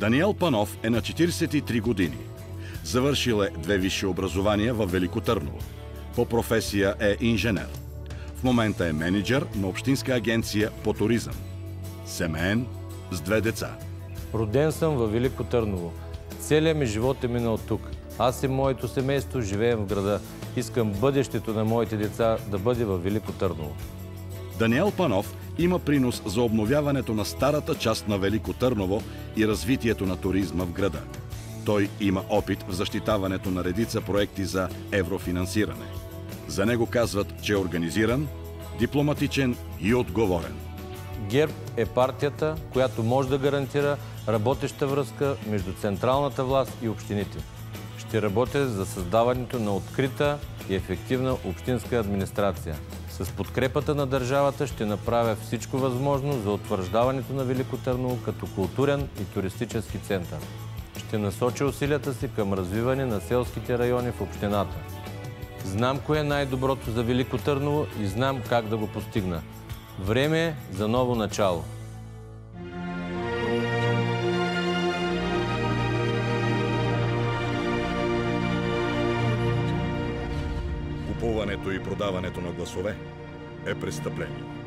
Даниел Панов е на 43 години. Завършил е 2 висши образования в Велико Търново. По професия е инженер. В момента е мениджър на Общинска агенция по туризъм. Семеен, с 2 деца. Роден съм във Велико Търново. Целият ми живот е минал тук. Аз и моето семейство живеем в града. Искам бъдещето на моите деца да бъде във Велико Търново. Даниел Панов има принос за обновяването на старата част на Велико Търново и развитието на туризма в града. Той има опит в защитаването на редица проекти за еврофинансиране. За него казват, че е организиран, дипломатичен и отговорен. ГЕРБ е партията, която може да гарантира работеща връзка между централната власт и общините. Ще работя за създаването на открита и ефективна общинска администрация. С подкрепата на държавата ще направя всичко възможно за утвърждаването на Велико Търново като културен и туристически център. Ще насоча усилията си към развиване на селските райони в общината. Знам кое е най-доброто за Велико Търново и знам как да го постигна. Време е за ново начало. Купуването и продаването на гласове е престъпление.